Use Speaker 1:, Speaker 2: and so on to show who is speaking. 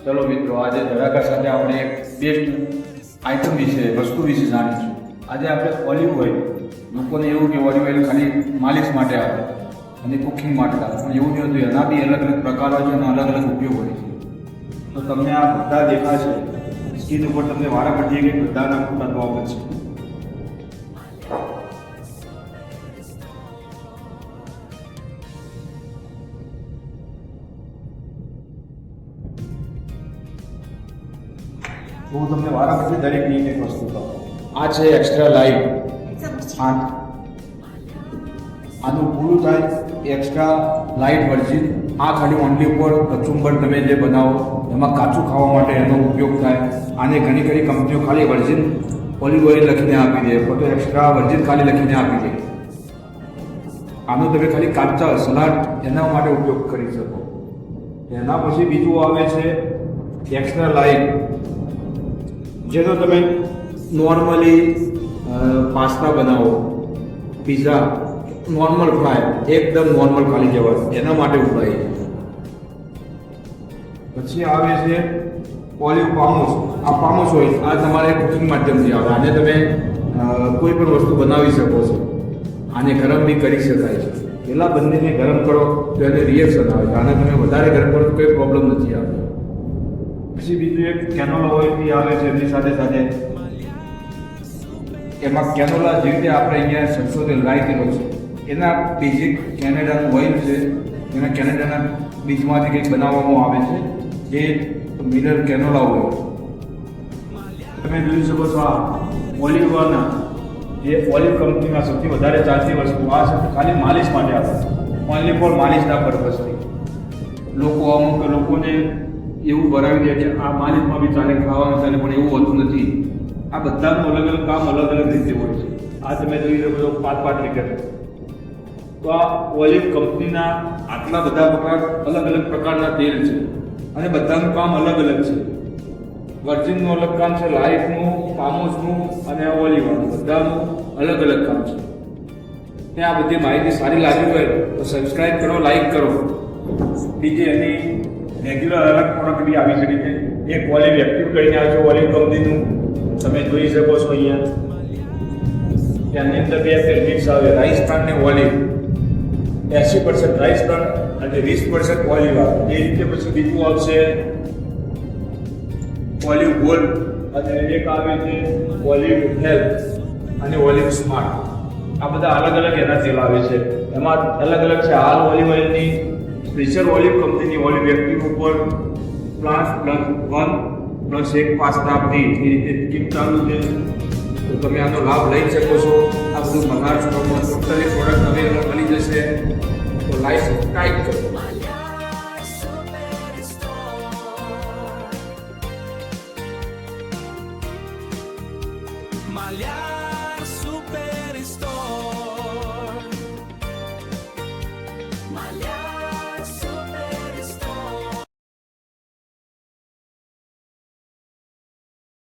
Speaker 1: ચલો મિત્રો, આજે ધડાકા સાથે આપણે એક બેસ્ટ આઇટમ વિશે, વસ્તુ વિશે જાણીશું. આજે આપણે ઓલિવ ઓઇલ, લોકોને એવું કે ઓલિવ ઓઇલ ખાલી માલિશ માટે આવે અને કુકિંગ માટે આવે, પણ એવું નહીં હોતું. એના બી અલગ અલગ પ્રકાર હોય છે અને અલગ અલગ ઉપયોગ હોય છે. તો તમને આ બધા દેખાશે સ્કીન ઉપર, તમને વારાફરતી એક બધાના બતાવવા પડશે. હું તમને વારાફરતી દરેકની એક વસ્તુ કહું. આ છે એક્સ્ટ્રા લાઇટ. આનું પૂરું થાય એક્સ્ટ્રા લાઇટ વર્જિન. આ ખાલી ઓનલી ફોર કચુંબર તમે જે બનાવો એમાં કાચું ખાવા માટે એનો ઉપયોગ થાય. આને ઘણી ઘણી કંપનીઓ ખાલી વર્જિન ઓલિવ ઓઇલ લખીને આપી દે, તો એક્સ્ટ્રા વર્જિન ખાલી લખીને આપી દે. આનો તમે ખાલી કાચા સલાડ એના માટે ઉપયોગ કરી શકો. એના પછી બીજું આવે છે એક્સ્ટ્રા લાઇટ, જેનો તમે નોર્મલી પાસ્તા બનાવો, પીઝા, નોર્મલ ફ્રાય, એકદમ નોર્મલ ખાલી જવાય એના માટે ઉપાય. પછી આવે છે ઓલિવ પામોસ. આ પામોસ હોય, આ તમારે કુકિંગ માધ્યમથી આવે. આને તમે કોઈ પણ વસ્તુ બનાવી શકો છો. આને ગરમ બી કરી શકાય છે. પહેલાં બંનેને ગરમ કરો તો એને રિએક્શન આવે છે. આને તમે વધારે ગરમ કરો તો કોઈ પ્રોબ્લેમ નથી આવતો. પછી બીજું એક કેનોલા ઓઇલ બી આવે છે એની સાથે સાથે. એમાં કેનોલા જે રીતે આપણે અહીંયા સંશોધન લાગેલો છે, એના બેઝિક કેનેડાનું ઓઇલ છે. એના કેનેડાના બીજમાંથી કંઈક બનાવવામાં આવે છે, જે મિલર કેનોલા ઓઇલ. તમે જોઈ શકો છો આ ઓલિવના, જે ઓલિવ કંપનીમાં સૌથી વધારે ચાલતી વસ્તુ આ છે. ખાલી માલિશ માટે આવે, ઓનલી ફોર માલિશના પર્પઝથી. અમુક લોકોને એવું ભરાવી દે કે આ માલિશમાં બી ચાલે, ખાવાનું ચાલે, પણ એવું હોતું નથી. આ બધાનું અલગ અલગ કામ અલગ અલગ રીતે હોય છે. આ તમે જોઈ શકો છો 5 લીટર. તો આ ઓલિવ કંપનીના આટલા બધા અલગ અલગ પ્રકારના તેલ છે અને બધાનું કામ અલગ અલગ છે. વર્જિનનું અલગ કામ છે, લાઇટનું, પામોસનું અને ઓલિવનું, બધાનું અલગ અલગ કામ છે. ને આ બધી માહિતી સારી લાગી હોય તો સબસ્ક્રાઇબ કરો, લાઇક કરો. બીજી એની રેગ્યુલર અલગ પ્રોડક્ટ બી આવી શકે છે. એક ઓલિવ એક્ટિવ કરીને આવે છે ઓલિવ કંપનીનું, તમે જોઈ શકો છો અહીંયા. ત્યાંની અંદર 2 મિક્સ આવે, રાઈસ બ્રાન્ડ ને ઓલિવ. 80% રાઈસ બ્રાન્ડ અને 20% ઓલિવ આવે. એ રીતે પછી બીજું આવશે ઓલિવ ગોલ્ડ અને એક આવે છે ઓલિવ હેલ્થ અને ઓલિવ સ્માર્ટ. આ બધા અલગ અલગ એના તેલ આવે છે. એમાં અલગ અલગ છે. હાલ ઓલિવ ઓઇલની સ્પેશિયલ ઓલિવ કંપનીની ઓલિવ એક્ટિવ ઉપર +1+1 પાસ્તા ફ્રી એ રીતે સ્કીમ ચાલુ છે. તો તમે આનો લાભ લઈ શકો છો. આ બધું મનાર સ્ટોરમાં ટોટલી પ્રોડક્ટ અવેલેબલ મળી જશે. તો લાઈક સબસ્ક્રાઇબ કરો.
Speaker 2: Malia